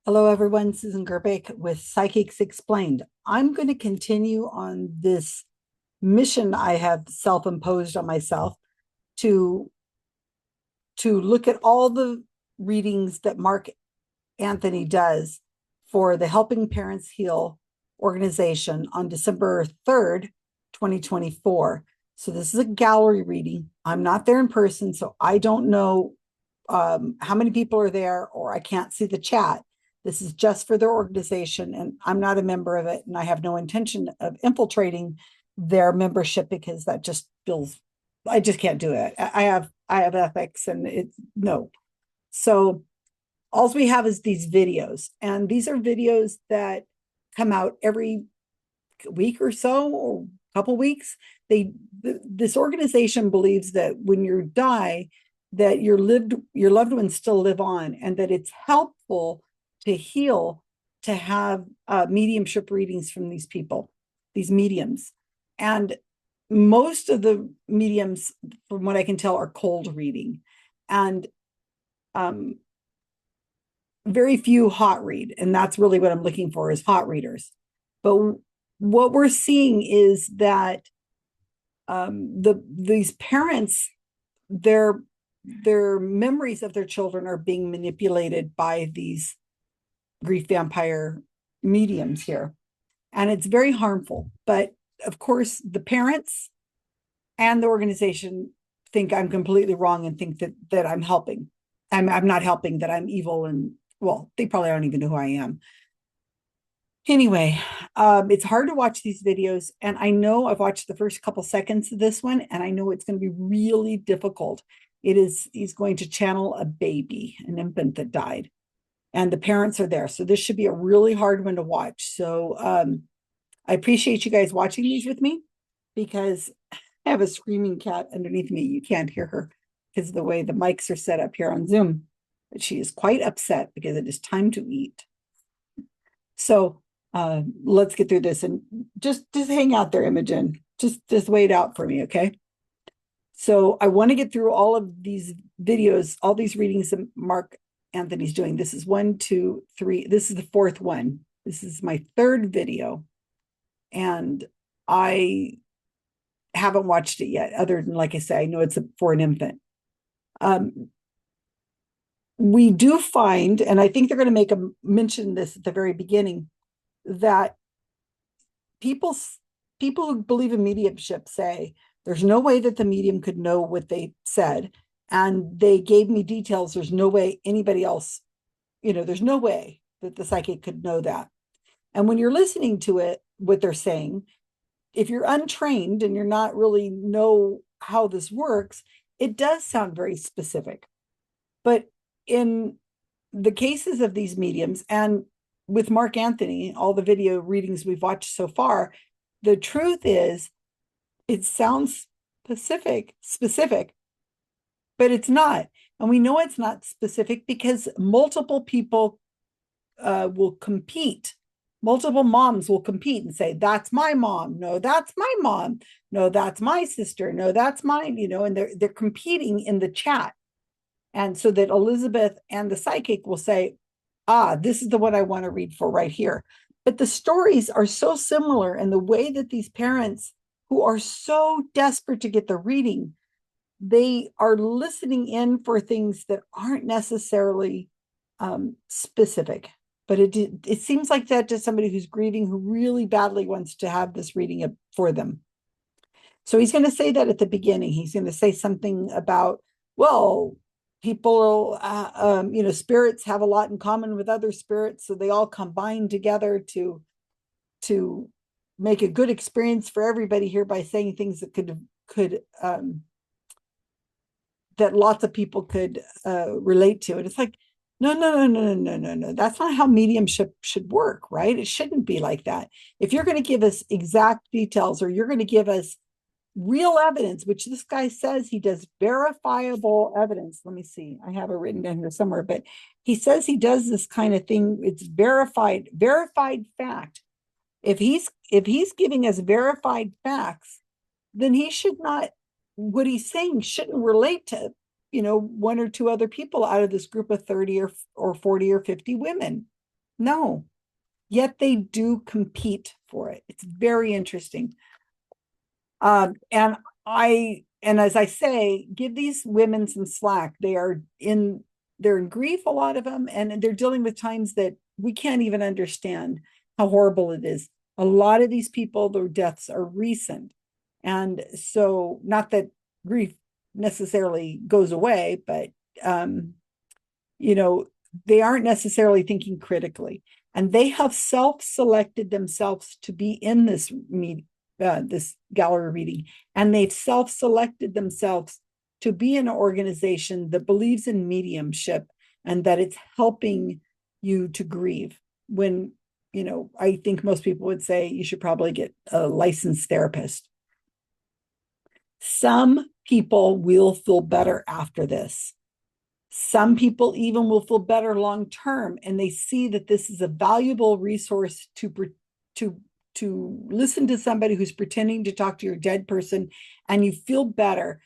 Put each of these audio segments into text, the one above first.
Hello, everyone. Susan Gerbic with Psychics Explained. I'm going to continue on this mission I have self-imposed on myself to look at all the readings that Mark Anthony does for the Helping Parents Heal organization on December 3rd, 2024. So this is a gallery reading. I'm not there in person, so I don't know how many people are there, or I can't see the chat. This is just for their organization, and I'm not a member of it, and I have no intention of infiltrating their membership because that just feels I just can't do it. I have ethics, and it's no. So all we have is these videos, and these are videos that come out every week or so, or couple weeks. This organization believes that when you die, that your loved ones still live on, and that it's helpful to heal, to have mediumship readings from these people, these mediums. And most of the mediums, from what I can tell, are cold reading, and um, very few hot read. And that's really what I'm looking for, is hot readers. But what we're seeing is that these parents, their memories of their children are being manipulated by these grief vampire mediums here, and it's very harmful. But of course, the parents and the organization think I'm completely wrong and think that I'm helping. I'm not helping, that I'm evil, and well, they probably don't even know who I am. Anyway, it's hard to watch these videos, and I know I've watched the first couple seconds of this one, and I know it's going to be really difficult. He's going to channel a baby, an infant that died, and the parents are there. So this should be a really hard one to watch. So I appreciate you guys watching these with me, because I have a screaming cat underneath me. You can't hear her because of the way the mics are set up here on Zoom, but she is quite upset because it is time to eat. So let's get through this, and just hang out there, Imogen. Just wait out for me, okay? So I want to get through all of these videos, all these readings that Mark Anthony's doing. This is 1, 2, 3. This is the fourth one. This is my third video, and I haven't watched it yet, other than, like I say, I know it's for an infant. We do find, and I think they're going to mention this at the very beginning, that people who believe in mediumship say there's no way that the medium could know what they said, and they gave me details. There's no way anybody else, there's no way that the psychic could know that. And when you're listening to it, what they're saying, if you're untrained and you're not really know how this works, it does sound very specific. But in the cases of these mediums, and with Mark Anthony, all the video readings we've watched so far, the truth is it sounds specific, but it's not. And we know it's not specific because multiple people will compete. Multiple moms will compete and say, that's my mom. No, that's my mom. No, that's my sister. No, that's mine, and they're competing in the chat. And so that Elizabeth and the psychic will say, this is the one I want to read for right here. But the stories are so similar, and the way that these parents, who are so desperate to get the reading, they are listening in for things that aren't necessarily specific. But it seems like that to somebody who's grieving, who really badly wants to have this reading for them. So he's going to say that at the beginning. He's going to say something about, well, people, spirits have a lot in common with other spirits, so they all combine together to make a good experience for everybody here by saying things that could that lots of people could relate to. And it's like, no. That's not how mediumship should work, right? It shouldn't be like that. If you're going to give us exact details, or you're going to give us real evidence, which this guy says he does, verifiable evidence. Let me see. I have it written down here somewhere, but he says he does this kind of thing. It's verified fact. If he's giving us verified facts, then he should not, what he's saying shouldn't relate to, one or two other people out of this group of 30 or 40 or 50 women. No, yet they do compete for it. It's very interesting. And as I say, give these women some slack. They're in grief, a lot of them, and they're dealing with times that we can't even understand how horrible it is. A lot of these people, their deaths are recent. And so, not that grief necessarily goes away, but um, you know, they aren't necessarily thinking critically. And they have self-selected themselves to be in this gallery reading, and they've self-selected themselves to be in an organization that believes in mediumship and that it's helping you to grieve. When, I think most people would say you should probably get a licensed therapist. Some people will feel better after this. Some people even will feel better long term, and they see that this is a valuable resource to listen to somebody who's pretending to talk to your dead person, and you feel better.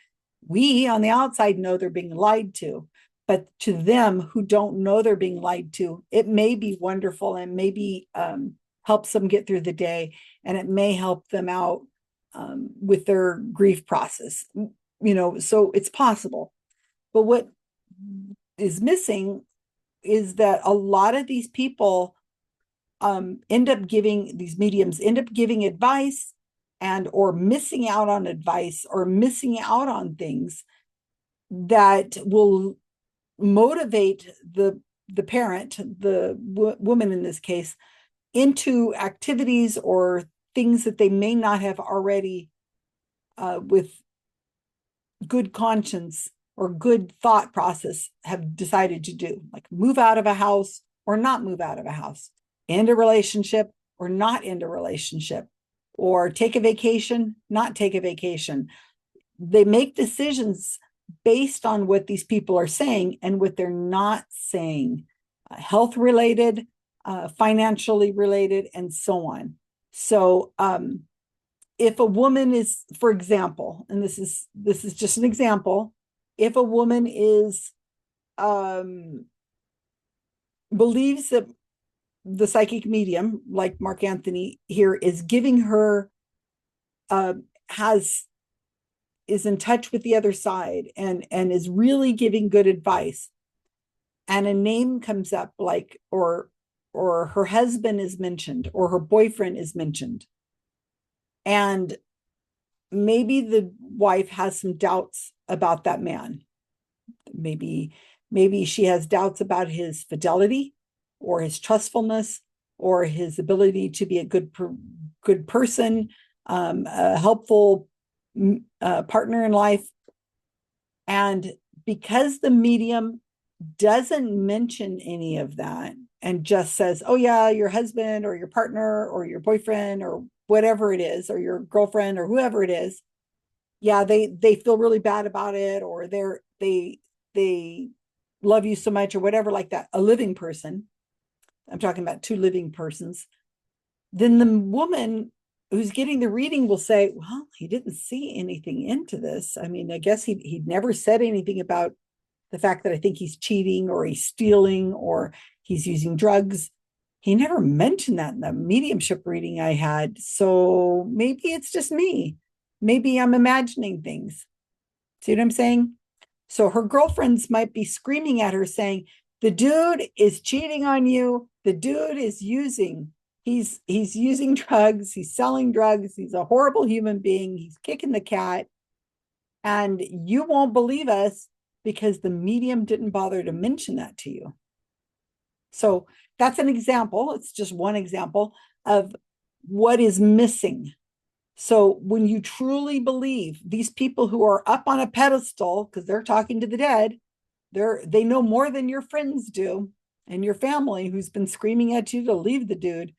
We on the outside know they're being lied to, but to them who don't know they're being lied to, it may be wonderful and maybe helps them get through the day, and it may help them out with their grief process. So it's possible. But what is missing is that a lot of these people these mediums end up giving advice and or missing out on advice or missing out on things that will motivate the parent, the woman in this case, into activities or things that they may not have already with good conscience or good thought process have decided to do, like move out of a house or not move out of a house, end a relationship or not end a relationship, or take a vacation, not take a vacation. They make decisions based on what these people are saying and what they're not saying, health related, financially related, and so on. So, if a woman is, for example, and this is just an example, if a woman is believes that the psychic medium, like Mark Anthony here, is giving her has is in touch with the other side and is really giving good advice, and a name comes up, like or her husband is mentioned or her boyfriend is mentioned, and maybe the wife has some doubts about that man. Maybe she has doubts about his fidelity or his trustfulness or his ability to be a good person, a helpful partner in life. And because the medium doesn't mention any of that and just says, oh yeah, your husband or your partner or your boyfriend or whatever it is, or your girlfriend or whoever it is, yeah, they feel really bad about it, or they love you so much or whatever, like that, a living person, I'm talking about two living persons, then the woman who's getting the reading will say, well, he didn't see anything into this. I mean, I guess he'd never said anything about the fact that I think he's cheating or he's stealing or he's using drugs. He never mentioned that in the mediumship reading I had. So maybe it's just me. Maybe I'm imagining things. See what I'm saying? So her girlfriends might be screaming at her saying, the dude is cheating on you. The dude is he's using drugs, he's selling drugs, he's a horrible human being, he's kicking the cat, and you won't believe us because the medium didn't bother to mention that to you. So that's an example. It's just one example of what is missing. So when you truly believe, these people who are up on a pedestal because they're talking to the dead, they know more than your friends do and your family who's been screaming at you to leave the dude.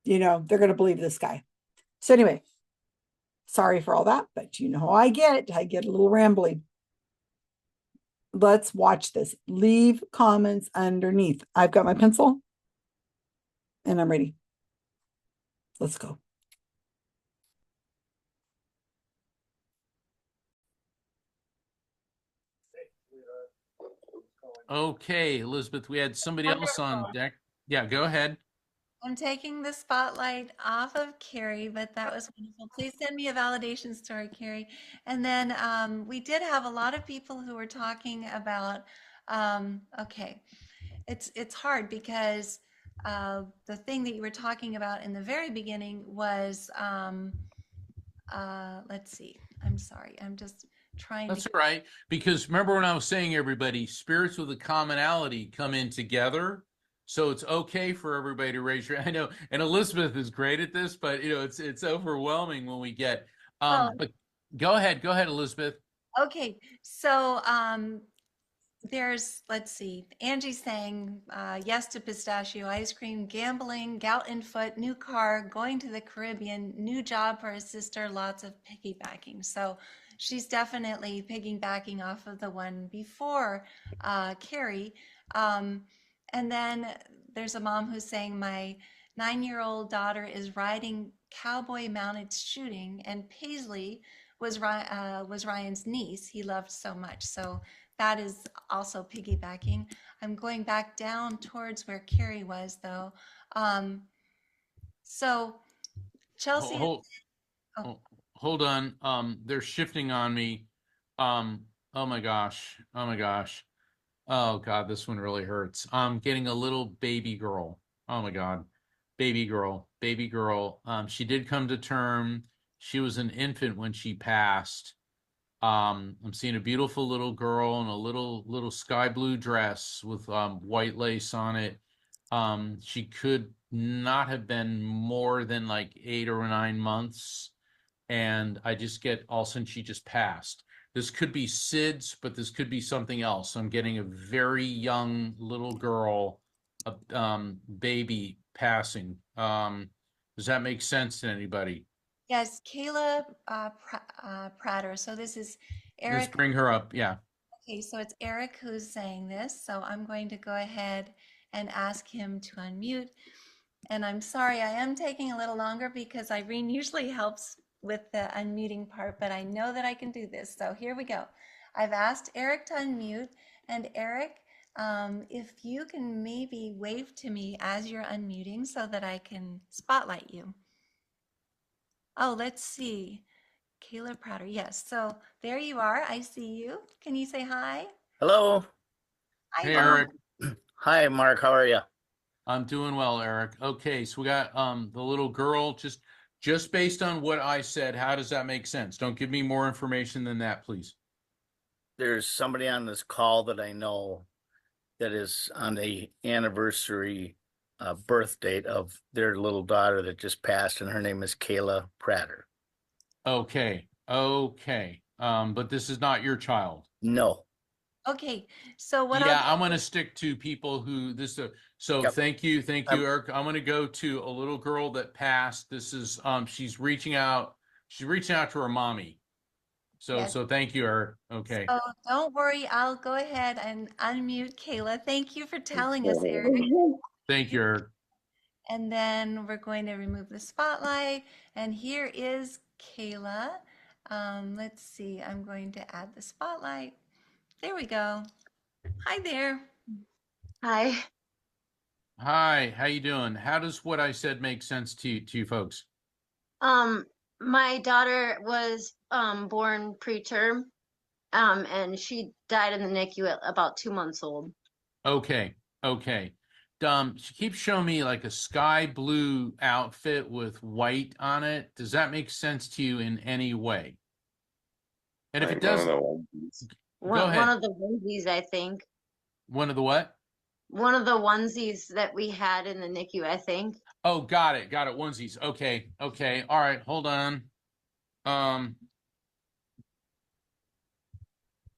They're going to believe this guy. So anyway, sorry for all that, but you know how I get a little rambly. Let's watch this. Leave comments underneath. I've got my pencil and I'm ready. Let's go. Okay, Elizabeth, we had somebody else on Wonderful. deck. Yeah, go ahead. I'm taking the spotlight off of Carrie, but that was wonderful. Please send me a validation story, Carrie. And then we did have a lot of people who were talking about, okay, it's hard because the thing that you were talking about in the very beginning was, let's see, I'm sorry, I'm just trying to That's get, all right. Because remember when I was saying, everybody, spirits with a commonality come in together. So it's okay for everybody to raise your. I know, and Elizabeth is great at this, but it's overwhelming when we get. well, But go ahead, Elizabeth. okay, so there's, let's see, Angie saying yes to pistachio ice cream, gambling, gout in foot, new car, going to the Caribbean, new job for his sister, lots of piggybacking. So she's definitely piggybacking off of the one before Carrie. Um, and then there's a mom who's saying, my 9-year-old daughter is riding cowboy mounted shooting, and Paisley was Ryan's niece. He loved so much. So that is also piggybacking. I'm going back down towards where Carrie was, though. Um, so Chelsea is, Hold, oh, hold, hold on. They're shifting on me. Um, oh my gosh. Oh my gosh. Oh God, this one really hurts. I'm getting a little baby girl. Oh my God. Baby girl, baby girl. She did come to term. She was an infant when she passed. I'm seeing a beautiful little girl in a little sky blue dress with white lace on it. She could not have been more than like 8 or 9 months, and I just get all of a sudden she just passed. This could be SIDS, but this could be something else. I'm getting a very young little girl, a baby passing. Does that make sense to anybody? yes, Kayla Prater. So this is Let's Eric. bring her up. Yeah. Okay, so it's Eric who's saying this. So I'm going to go ahead and ask him to unmute. And I'm sorry, I am taking a little longer because Irene usually helps with the unmuting part, but I know that I can do this. So here we go. I've asked Eric to unmute, and Eric, if you can maybe wave to me as you're unmuting so that I can spotlight you. Oh, let's see. Kayla Prater. Yes. So there you are. I see you. Can you say hi? Hello. Hi Hey, there. Um, Eric. Hi, Mark. How are you? I'm doing well, Eric. Okay, so we got the little girl. Just based on what I said, how does that make sense? Don't give me more information than that, please. There's somebody on this call that I know that is on the anniversary birth date of their little daughter that just passed, and her name is Kayla Prater. Okay, okay. But this is not your child. No. Okay. So what I'll Yeah, do, I'm gonna stick to people who this. So Yep. thank Um, you, Eric. I'm gonna go to a little girl that passed. This is she's reaching out. She's reaching out to her mommy. yes. So thank you, Eric. Okay, So don't worry, I'll go ahead and unmute Kayla. Thank you for telling us, Eric. thank you, Eric. And then we're going to remove the spotlight. And here is Kayla. Let's see, I'm going to add the spotlight. There we go. Hi there. Hi. Hi, how you doing? How does what I said make sense to you folks? Um, my daughter was born preterm, and she died in the NICU at about 2 months old. Okay, okay. She keeps showing me like a sky blue outfit with white on it. Does that make sense to you in any way? And if it Like one of doesn't, the ones. go One ahead. of the onesies, I think. One of the what? One of the onesies that we had in the NICU, I think. Oh, got it. Got it. Onesies. Okay. Okay. All right. Hold on. Um,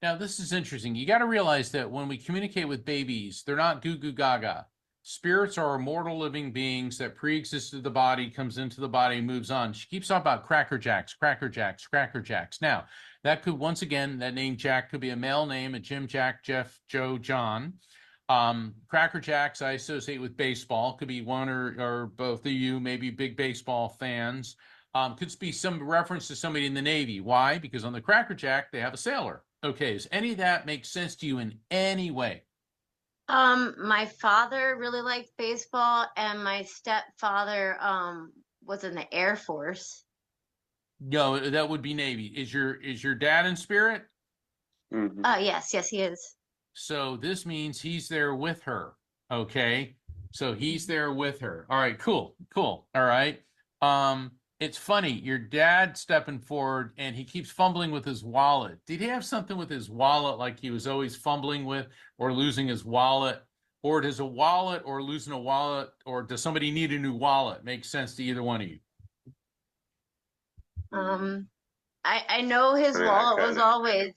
Now this is interesting. You got to realize that when we communicate with babies, they're not goo goo gaga. Spirits are immortal living beings that pre-existed the body, comes into the body, moves on. She keeps talking about Cracker Jacks, Cracker Jacks, Cracker Jacks. Now, that could once again, that name Jack could be a male name, a Jim, Jack, Jeff, Joe, John. Cracker Jacks I associate with baseball. Could be one or both of you, maybe big baseball fans. Could be some reference to somebody in the Navy. Why? Because on the Cracker Jack, they have a sailor. Okay, does any of that make sense to you in any way? My father really liked baseball, and my stepfather was in the Air Force. No, that would be Navy. Is your dad in spirit? Yes, yes, he is. So this means he's there with her. Okay. So he's there with her. All right, cool, cool. All right. It's funny, your dad stepping forward and he keeps fumbling with his wallet. Did he have something with his wallet like he was always fumbling with or losing his wallet? Or does a wallet or losing a wallet or does somebody need a new wallet make sense to either one of you? I know his Yeah, wallet was kinda. always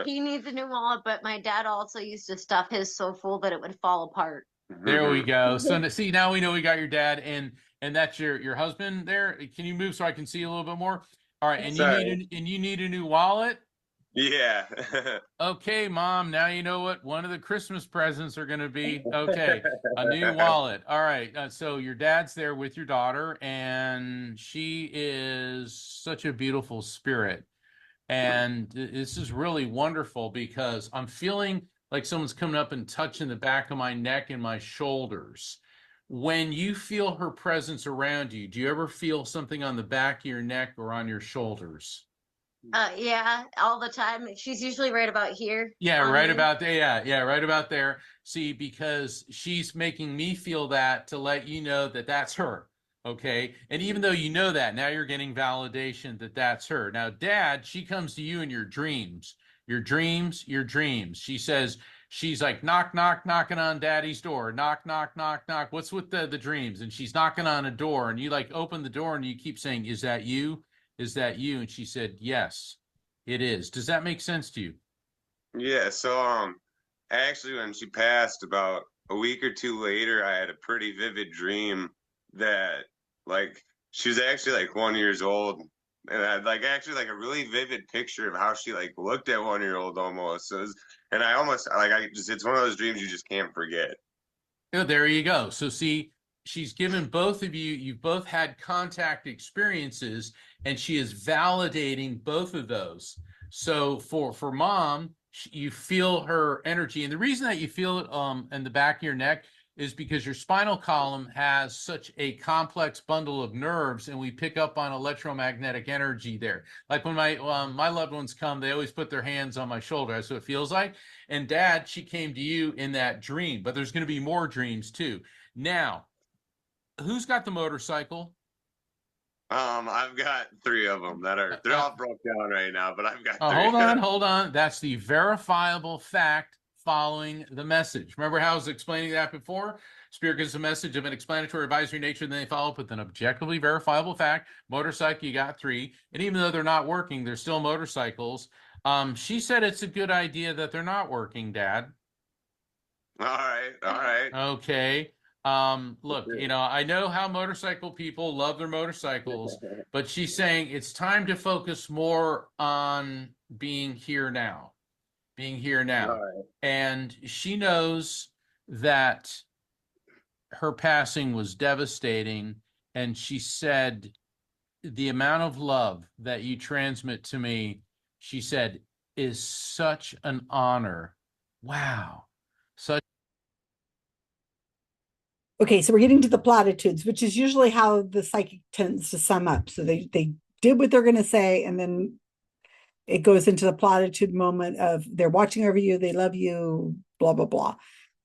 he needs a new wallet, but my dad also used to stuff his so full that it would fall apart. There we go. So see, now we know we got your dad and that's your husband there. Can you move so I can see a little bit more? All right, and Sorry. you need a new wallet. Yeah. Okay, mom, now you know what one of the Christmas presents are going to be. Okay, a new wallet. All right, so your dad's there with your daughter, and she is such a beautiful spirit. And this is really wonderful because I'm feeling like someone's coming up and touching the back of my neck and my shoulders. When you feel her presence around you, do you ever feel something on the back of your neck or on your shoulders? Yeah, all the time. She's usually right about here Yeah, on right me. about there. Yeah, right about there. See, because she's making me feel that to let you know that that's her. Okay. And even though you know that, now you're getting validation that that's her. Now, dad, she comes to you in your dreams, your dreams, your dreams. She says, she's like, knock, knock, knocking on daddy's door. Knock, knock, knock, knock. What's with the dreams? And she's knocking on a door and you like open the door and you keep saying, is that you? Is that you? And she said, yes, it is. Does that make sense to you? Yeah, so actually when she passed about a week or two later, I had a pretty vivid dream that like she was actually like 1 years old. And I had like actually like a really vivid picture of how she like looked at 1 year old almost. So it was, and I almost like I just it's one of those dreams you just can't forget. Oh, there you go. So see, she's given both of you, you've both had contact experiences, and she is validating both of those. So for mom, you feel her energy. And the reason that you feel it in the back of your neck is because your spinal column has such a complex bundle of nerves, and we pick up on electromagnetic energy there. Like when my loved ones come, they always put their hands on my shoulder. That's what it feels like. And dad, she came to you in that dream, but there's going to be more dreams too. Now, who's got the motorcycle? I've got three of them that are they're all broke down right now, but I've got three. Hold on. That's the verifiable fact following the message. Remember how I was explaining that before? Spirit gives a message of an explanatory advisory nature, and then they follow up with an objectively verifiable fact. Motorcycle, you got three. And even though they're not working, they're still motorcycles. She said it's a good idea that they're not working, Dad. All right, all right. Okay. Look, you know, I know how motorcycle people love their motorcycles, but she's saying it's time to focus more on being here now, being here All now. right. And she knows that her passing was devastating. And she said, the amount of love that you transmit to me, she said, is such an honor. Wow. Such. Okay, so we're getting to the platitudes, which is usually how the psychic tends to sum up. So they did what they're going to say, and then it goes into the platitude moment of they're watching over you, they love you, blah, blah, blah.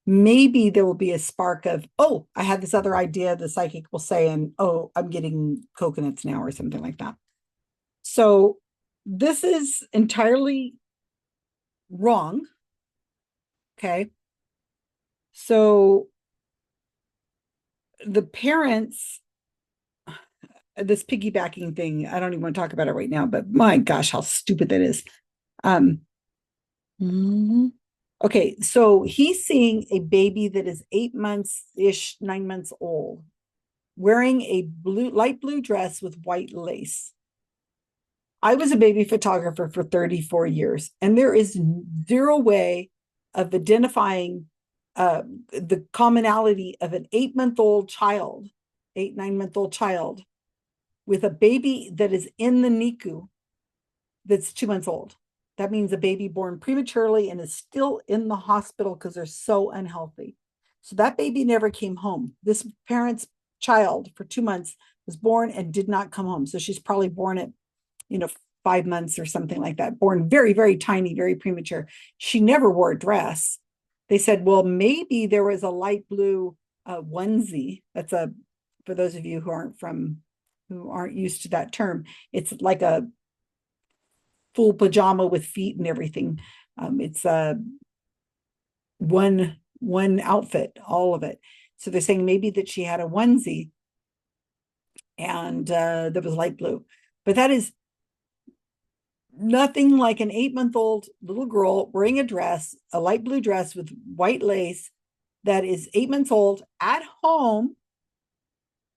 Maybe there will be a spark of, oh, I had this other idea, the psychic will say, and oh, I'm getting coconuts now or something like that. So this is entirely wrong. Okay. So the parents, this piggybacking thing, I don't even want to talk about it right now, but my gosh, how stupid that is. Okay, so he's seeing a baby that is 8 months-ish, 9 months old, wearing a light blue dress with white lace. I was a baby photographer for 34 years, and there is zero way of identifying the commonality of an 8-month-old child, 9-month-old child, with a baby that is in the NICU that's 2 months old. that means a baby born prematurely and is still in the hospital because they're so unhealthy. So that baby never came home. This parent's child for 2 months was born and did not come home. So she's probably born at, 5 months or something like that, born very, very tiny, very premature. She never wore a dress. They said, well, maybe there was a light blue onesie. That's for those of you who aren't used to that term, it's like a full pajama with feet and everything. It's one outfit, all of it. So they're saying maybe that she had a onesie and that was light blue, but that is nothing like an 8-month-old little girl wearing a light blue dress with white lace that is 8 months old at home.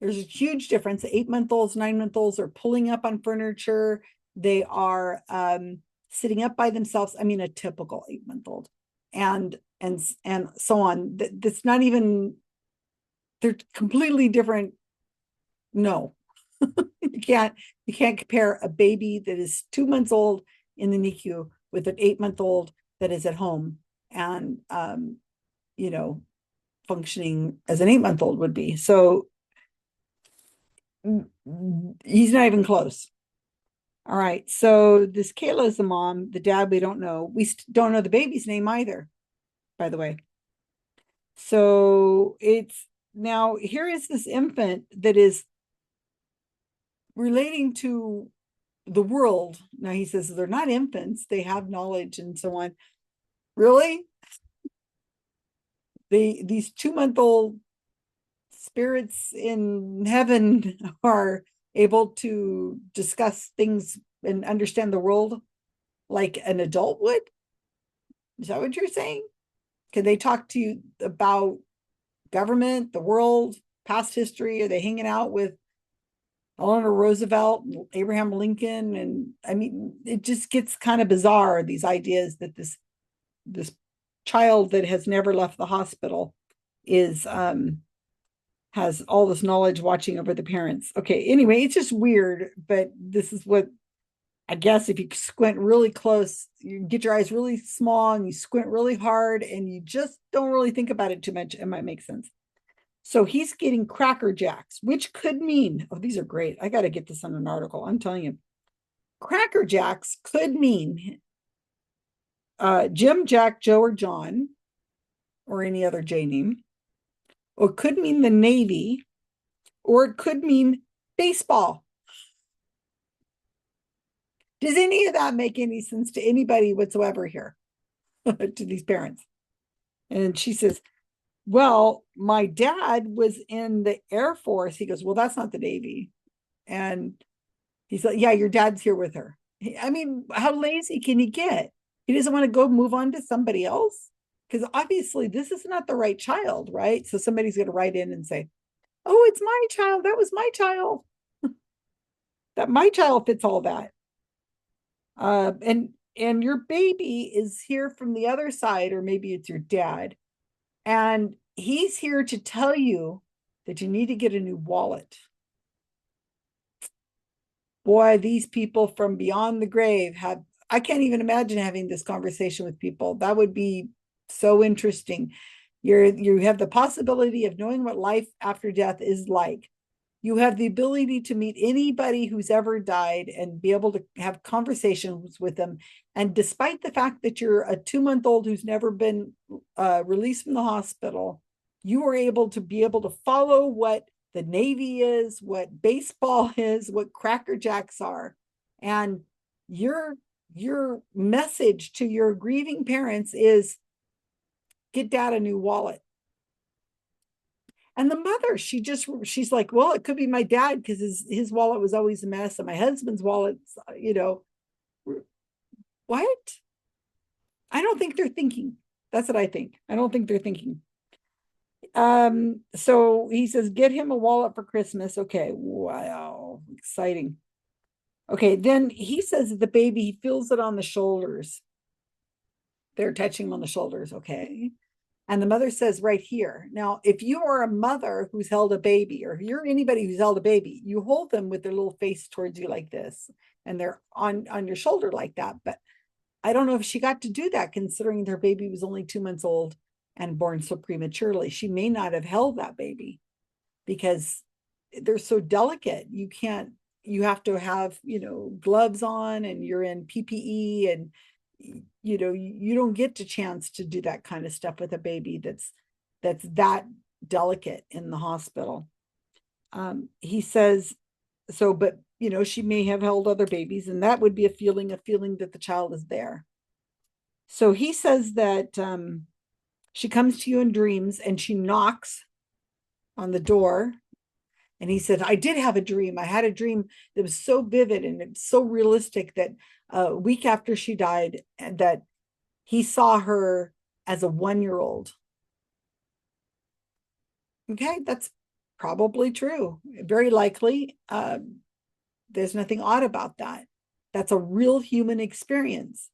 There's a huge difference. 8-month-olds, 9-month-olds are pulling up on furniture. They are sitting up by themselves. I mean, a typical 8-month-old, and so on. That's not even. They're completely different. No, you can't compare a baby that is 2 months old in the NICU with an 8-month-old that is at home and functioning as an 8-month-old would be. So he's not even close. All right. So this Kayla is the mom. The dad, we don't know. We don't know the baby's name either, by the way. So now here is this infant that is relating to the world. Now he says they're not infants. They have knowledge and so on. Really? These 2-month-old spirits in heaven are able to discuss things and understand the world like an adult would? Is that what you're saying? Can they talk to you about government, the world, past history? Are they hanging out with Eleanor Roosevelt, Abraham Lincoln? And I mean, it just gets kind of bizarre, these ideas that this child that has never left the hospital has all this knowledge watching over the parents. Okay, anyway, it's just weird, but this is what I guess if you squint really close, you get your eyes really small and you squint really hard and you just don't really think about it too much, it might make sense. So he's getting Cracker Jacks, which could mean, oh, these are great. I got to get this on an article. I'm telling you. Cracker Jacks could mean Jim, Jack, Joe, or John, or any other J name. Or it could mean the Navy, or it could mean baseball. Does any of that make any sense to anybody whatsoever here, to these parents? And she says, well, my dad was in the Air Force. He goes, well, that's not the Navy. And he's like, yeah, your dad's here with her. I mean, how lazy can he get? He doesn't want to go move on to somebody else? Because obviously this is not the right child, right? So somebody's going to write in and say, oh, it's my child. That was my child. That my child fits all that. And your baby is here from the other side, or maybe it's your dad. And he's here to tell you that you need to get a new wallet. Boy, these people from beyond the grave I can't even imagine having this conversation with people. That would be so interesting. You have the possibility of knowing what life after death is like. You have the ability to meet anybody who's ever died and be able to have conversations with them. And despite the fact that you're a 2-month-old who's never been released from the hospital, you are able to follow what the Navy is, what baseball is, what Cracker Jacks are. And your message to your grieving parents is, get dad a new wallet. And the mother, she's like, well, it could be my dad because his wallet was always a mess, and my husband's wallet's, what? I don't think they're thinking. That's what I think. I don't think they're thinking. So he says, get him a wallet for Christmas. Okay, wow, exciting. Okay, then he says that the baby, he feels it on the shoulders. They're touching him on the shoulders, okay. And the mother says right here. Now, if you are a mother who's held a baby, or if you're anybody who's held a baby, you hold them with their little face towards you like this, and they're on your shoulder like that. But I don't know if she got to do that considering her baby was only 2 months old and born so prematurely. She may not have held that baby because they're so delicate. You have to have, gloves on and you're in PPE and, you don't get the chance to do that kind of stuff with a baby that's that delicate in the hospital. He says, so, but she may have held other babies, and that would be a feeling that the child is there. So he says that she comes to you in dreams and she knocks on the door. And he said, I did have a dream. I had a dream that was so vivid and it's so realistic that a week after she died, and that he saw her as a 1-year-old. Okay, that's probably true. Very likely. There's nothing odd about that. That's a real human experience.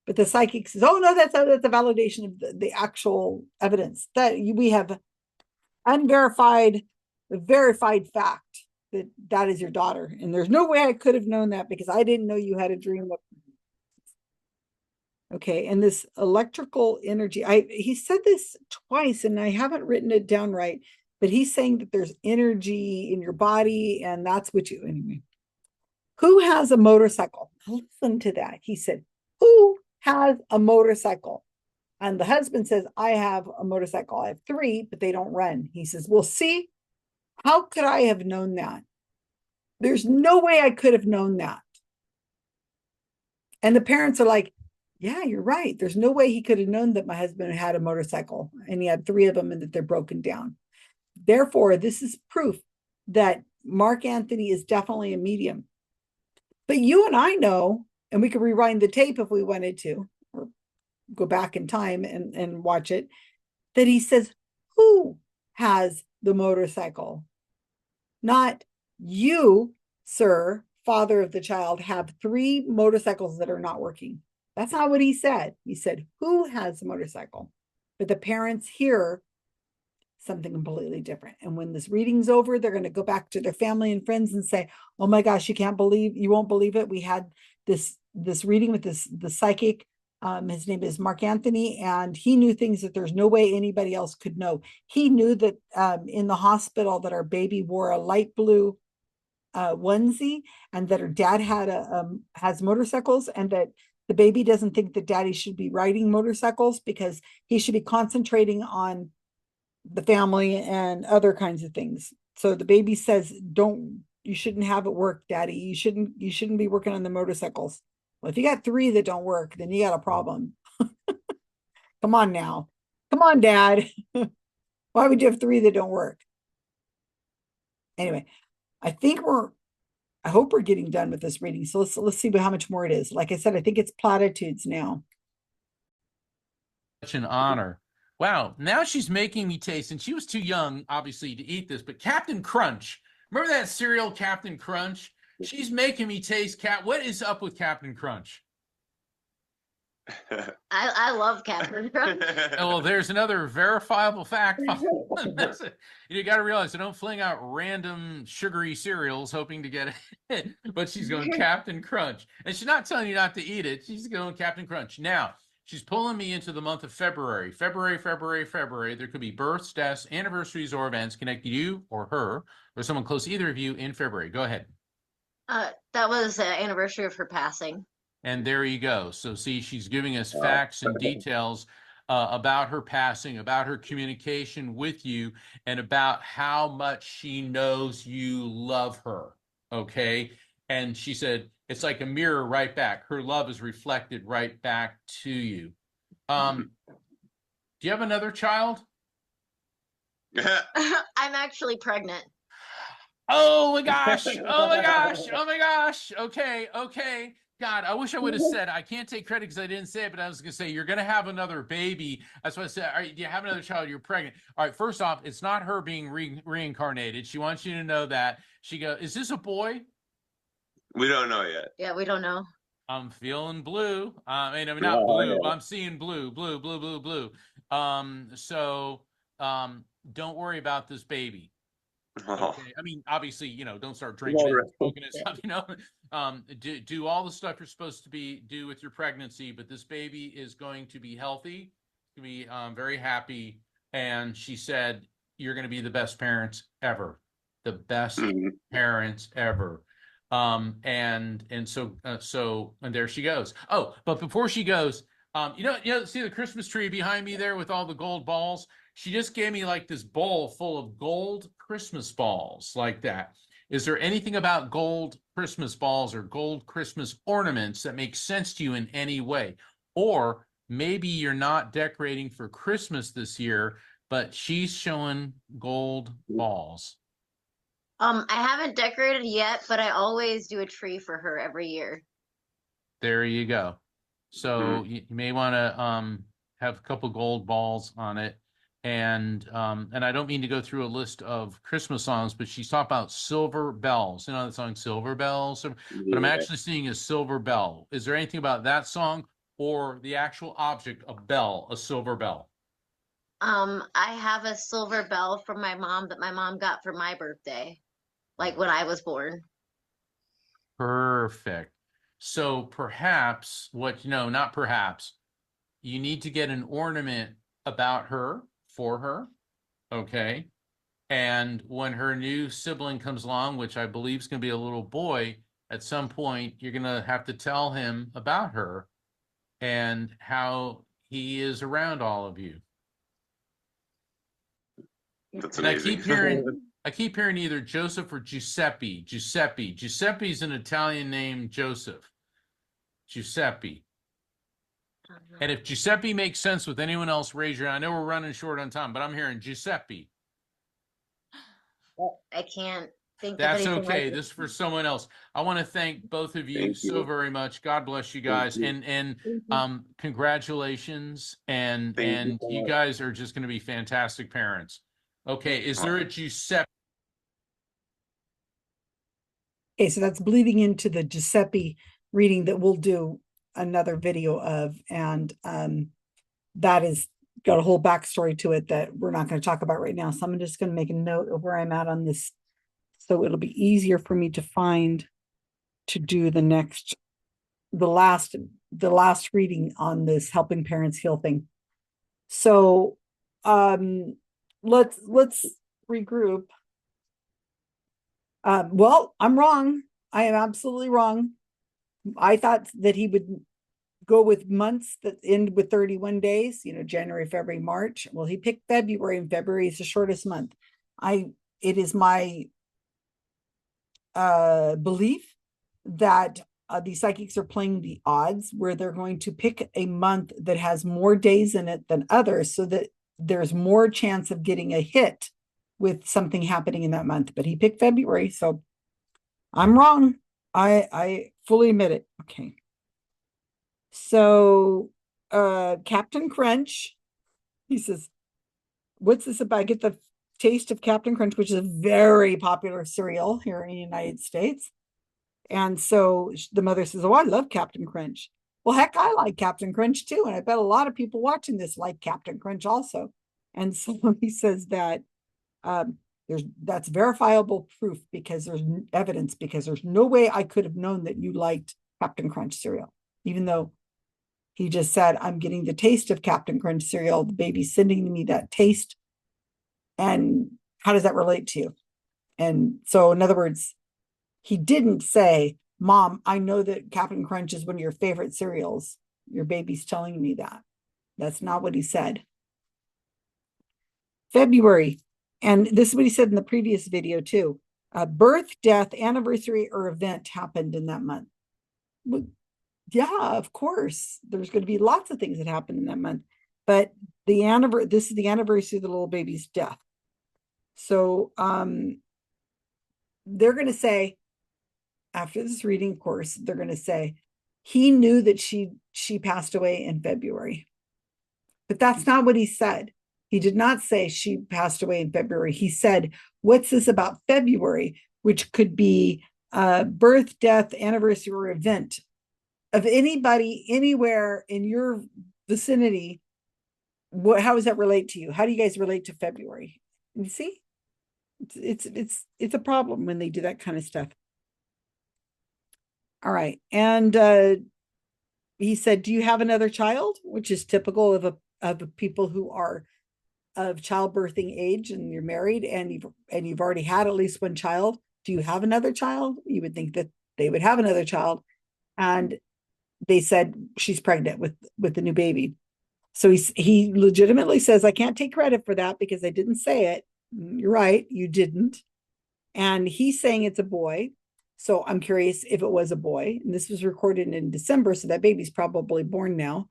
But the psychic says, oh no, that's a validation of the actual evidence that we have unverified, verified fact that is your daughter. And there's no way I could have known that because I didn't know you had a dream. Okay, and this electrical energy, he said this twice and I haven't written it down right, but he's saying that there's energy in your body and that's what you, anyway. Who has a motorcycle? Listen to that. He said, who has a motorcycle? And the husband says, I have a motorcycle. I have 3, but they don't run. He says, well, see, how could I have known that? There's no way I could have known that. And the parents are like, yeah, you're right. There's no way he could have known that my husband had a motorcycle and he had 3 of them and that they're broken down. Therefore, this is proof that Mark Anthony is definitely a medium. But you and I know, and we could rewind the tape if we wanted to, or go back in time and watch it, that he says, who has the motorcycle? Not you, sir, father of the child, have 3 motorcycles that are not working. That's not what he said. He said, who has the motorcycle? But the parents hear something completely different. And when this reading's over, they're going to go back to their family and friends and say, oh my gosh, you won't believe it. We had this reading with the psychic. His name is Mark Anthony, and he knew things that there's no way anybody else could know. He knew that in the hospital that our baby wore a light blue onesie, and that her dad has motorcycles, and that the baby doesn't think that daddy should be riding motorcycles because he should be concentrating on the family and other kinds of things. So the baby says, you shouldn't have it work, daddy. You shouldn't be working on the motorcycles. Well, if you got 3 that don't work, then you got a problem. Come on now. Come on, dad. Why would you have 3 that don't work? Anyway, I hope we're getting done with this reading. So let's see how much more it is. Like I said, I think it's platitudes now. Such an honor. Wow. Now she's making me taste, and she was too young, obviously, to eat this, but Captain Crunch. Remember that cereal, Captain Crunch? She's making me taste what is up with Captain Crunch? I love Captain Crunch. Oh, well, there's another verifiable fact. You got to realize I don't fling out random sugary cereals hoping to get it, but she's going Captain Crunch, and she's not telling you not to eat it. She's going Captain Crunch. Now she's pulling me into the month of February. February. There could be births, deaths, anniversaries, or events connecting you or her or someone close to either of you in February. Go ahead. That was the anniversary of her passing. And there you go. So see, she's giving us facts and details about her passing, about her communication with you, and about how much she knows you love her. Okay. And she said, it's like a mirror right back. Her love is reflected right back to you. Do you have another child? I'm actually pregnant. Oh my gosh. Oh my gosh. Oh my gosh. Okay. God, I wish I would have said, I can't take credit because I didn't say it, but I was going to say, you're going to have another baby. That's what I said. All right, do you have another child? You're pregnant. All right, first off, it's not her being reincarnated. She wants you to know that. She goes, is this a boy? We don't know yet. Yeah, we don't know. I'm feeling blue. I'm not blue. Yeah. I'm seeing blue. So don't worry about this baby. Oh, Okay. I mean, obviously, don't start Well, drinking and right. smoking and stuff, do all the stuff you're supposed to do with your pregnancy, but this baby is going to be healthy, to be very happy. And she said, you're going to be the best parents ever, the best mhm. parents ever. And there she goes. Oh, but before she goes, see the Christmas tree behind me there with all the gold balls? She just gave me like this bowl full of gold Christmas balls like that. Is there anything about gold Christmas balls or gold Christmas ornaments that makes sense to you in any way? Or maybe you're not decorating for Christmas this year, but she's showing gold balls. I haven't decorated yet, but I always do a tree for her every year. There you go. So you may want to have a couple gold balls on it. And I don't mean to go through a list of Christmas songs, but she's talking about Silver Bells. You know the song Silver Bells? But I'm Yeah. actually seeing a silver bell. Is there anything about that song or the actual object, a bell, a silver bell? I have a silver bell from my mom that my mom got for my birthday, like when I was born. Perfect. So perhaps not perhaps, you need to get an ornament about her for her. Okay. And when her new sibling comes along, which I believe is going to be a little boy, at some point, you're going to have to tell him about her and how he is around all of you. That's And amazing. I keep hearing either Joseph or Giuseppe. Giuseppe's an Italian name, Joseph. Giuseppe. And if Giuseppe makes sense with anyone else, raise your hand. I know we're running short on time, but I'm hearing Giuseppe. I can't think of That's anything okay. like it. This is for someone else. I want to thank both of you Thank so you. very much. God bless you guys. you. And Thank you. congratulations. And Thank you and so you much. guys are just going to be fantastic parents. Okay, is there a Giuseppe? Okay, so that's bleeding into the Giuseppe reading that we'll do another video of, and that is got a whole backstory to it that we're not going to talk about right now. So I'm just going to make a note of where I'm at on this, so it'll be easier for me to find to do the last reading on this helping parents heal thing. So let's regroup. Well, I'm wrong. I am absolutely wrong. I thought that he would go with months that end with 31 days, January, February, March. Well, he picked February, and February is the shortest month. It is my belief that the psychics are playing the odds, where they're going to pick a month that has more days in it than others, so that there's more chance of getting a hit with something happening in that month. But he picked February, so I'm wrong. I fully admit it. Okay. So Captain Crunch, he says, what's this about? I get the taste of Captain Crunch, which is a very popular cereal here in the United States. And so the mother says, oh, I love Captain Crunch. Well, heck, I like Captain Crunch too. And I bet a lot of people watching this like Captain Crunch also. And so he says that that's verifiable proof, because there's evidence, because there's no way I could have known that you liked Captain Crunch cereal, even though he just said, I'm getting the taste of Captain Crunch cereal. The baby's sending me that taste. And how does that relate to you? And so, in other words, he didn't say, Mom, I know that Captain Crunch is one of your favorite cereals. Your baby's telling me that. That's not what he said. February. And this is what he said in the previous video too. Birth, death, anniversary, or event happened in that month. Well, yeah, of course. There's going to be lots of things that happen in that month. But this is the anniversary of the little baby's death. So they're going to say, after this reading course, they're going to say, he knew that she passed away in February. But that's not what he said. He did not say she passed away in February. He said, what's this about February, which could be birth, death, anniversary, or event of anybody anywhere in your vicinity. How does that relate to you? How do you guys relate to February? You see? It's a problem when they do that kind of stuff. All right. And he said, "Do you have another child?" Which is typical of people who are of childbirthing age and you're married and you've already had at least one child. Do you have another child? You would think that they would have another child. And they said she's pregnant with the new baby. So he legitimately says, "I can't take credit for that because I didn't say it." You're right, you didn't. And he's saying it's a boy. So I'm curious if it was a boy. And this was recorded in December, so that baby's probably born now.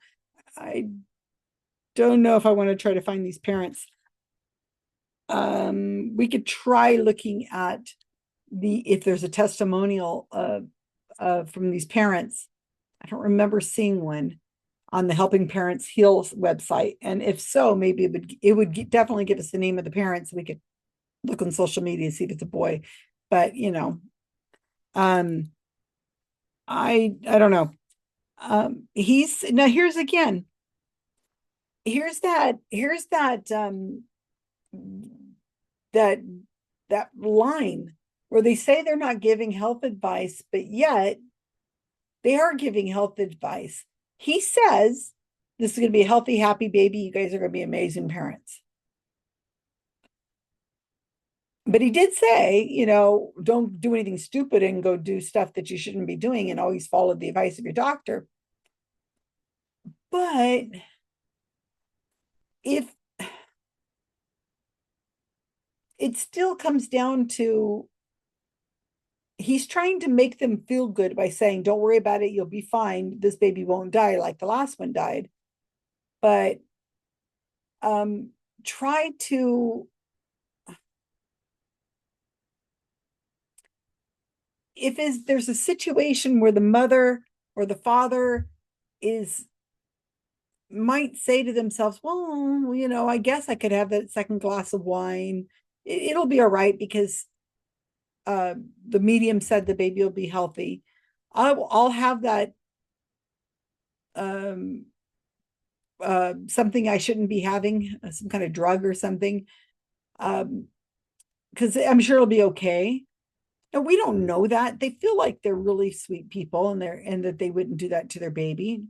I don't know if I want to try to find these parents. We could try looking at if there's a testimonial from these parents. I don't remember seeing one on the Helping Parents Heal website. And if so, maybe it would definitely give us the name of the parents. We could look on social media, see if it's a boy. But I don't know. Here's that that line where they say they're not giving health advice, but yet they are giving health advice. He says this is going to be a healthy, happy baby. You guys are going to be amazing parents. But he did say, don't do anything stupid and go do stuff that you shouldn't be doing and always follow the advice of your doctor. But if it still comes down to, he's trying to make them feel good by saying, don't worry about it, you'll be fine. This baby won't die like the last one died. But try to, if there's a situation where the mother or the father might say to themselves, well, I guess I could have that second glass of wine. It'll be all right because the medium said the baby will be healthy. I'll have that something I shouldn't be having, some kind of drug or something, because I'm sure it'll be okay. And we don't know that. They feel like they're really sweet people and that they wouldn't do that to their baby.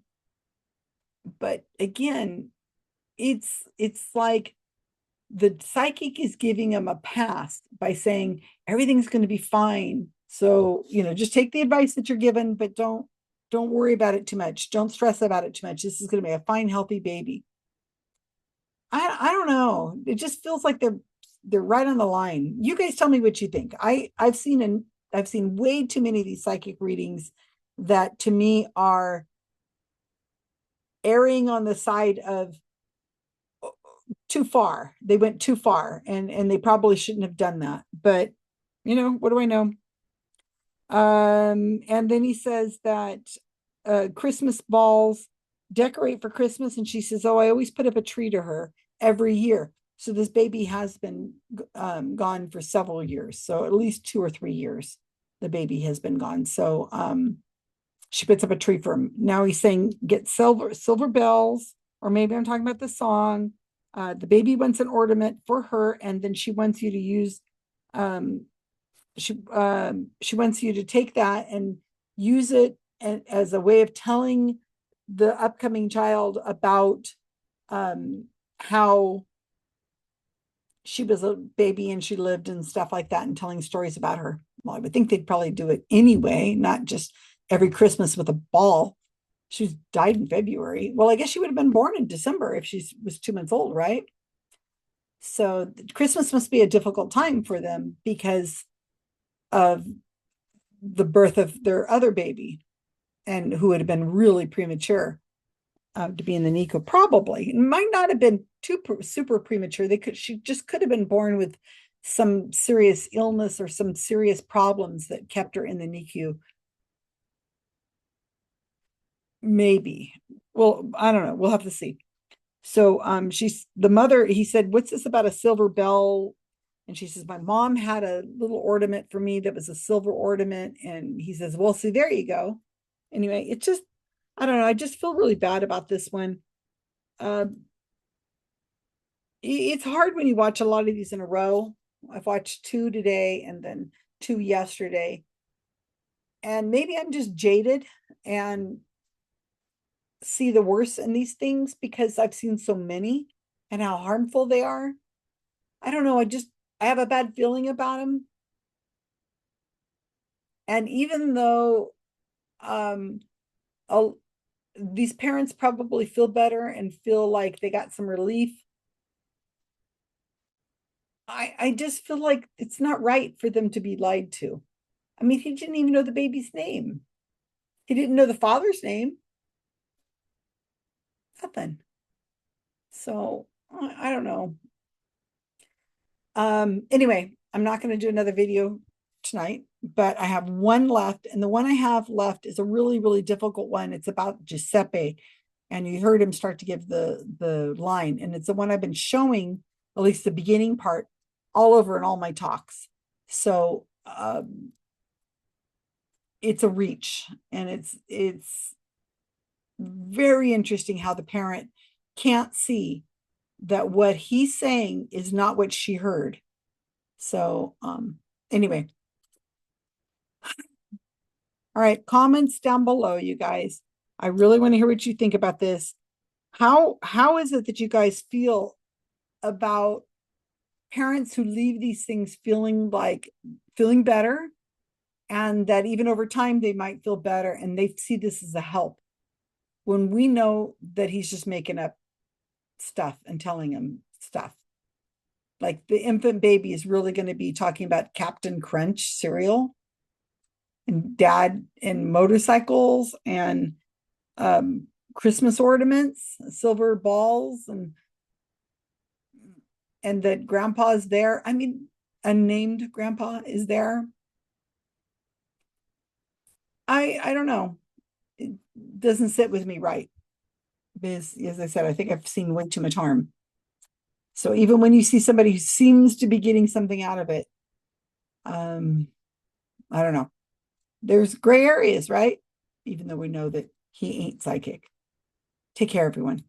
But again, it's like the psychic is giving them a pass by saying everything's going to be fine. So, just take the advice that you're given, but don't worry about it too much. Don't stress about it too much. This is going to be a fine, healthy baby. I don't know. It just feels like they're right on the line. You guys tell me what you think. I've seen way too many of these psychic readings that to me are erring on the side of too far. They went too far and they probably shouldn't have done that. But what do I know? And then he says that Christmas balls, decorate for Christmas. And she says, oh, I always put up a tree to her every year. So this baby has been gone for several years. So at least 2 or 3 years, the baby has been gone. So she puts up a tree for him. Now he's saying, get silver bells, or maybe I'm talking about the song. The baby wants an ornament for her, and then she wants you to use, she wants you to take that and use it as a way of telling the upcoming child about how she was a baby and she lived and stuff like that, and telling stories about her. Well, I would think they'd probably do it anyway, not just every Christmas with a ball. She's died in February. Well, I guess she would have been born in December if she was 2 months old, right? So Christmas must be a difficult time for them because of the birth of their other baby, and who would have been really premature to be in the NICU. Probably, it might not have been super premature. She just could have been born with some serious illness or some serious problems that kept her in the NICU. Maybe. Well, I don't know. We'll have to see. So she's the mother. He said, what's this about a silver bell? And she says, my mom had a little ornament for me that was a silver ornament. And he says, well, see, there you go. Anyway, it's just, I don't know. I just feel really bad about this one. It's hard when you watch a lot of these in a row I've watched 2 today and then 2 yesterday. And maybe I'm just jaded and see the worst in these things because I've seen so many and how harmful they are. I don't know. I have a bad feeling about them. And even though, I'll, these parents probably feel better and feel like they got some relief, I just feel like it's not right for them to be lied to. I mean, he didn't even know the baby's name. He didn't know the father's name. Nothing. So I don't know. Anyway, I'm not going to do another video tonight, but I have one left, and the one I have left is a really, really difficult one. It's about Giuseppe, and you heard him start to give the line, and it's the one I've been showing, at least the beginning part, all over in all my talks. So it's a reach, and it's very interesting how the parent can't see that what he's saying is not what she heard. So anyway. All right, comments down below, you guys. I really want to hear what you think about this. How is it that you guys feel about parents who leave these things feeling better, and that even over time they might feel better and they see this as a help, when we know that he's just making up stuff and telling them stuff? Like the infant baby is really going to be talking about Captain Crunch cereal and dad and motorcycles and Christmas ornaments, silver balls, and that grandpa's there. I mean, unnamed grandpa is there. I don't know. It doesn't sit with me right. Because, as I said, I think I've seen way too much harm. So even when you see somebody who seems to be getting something out of it, I don't know. There's gray areas, right? Even though we know that he ain't psychic. Take care, everyone.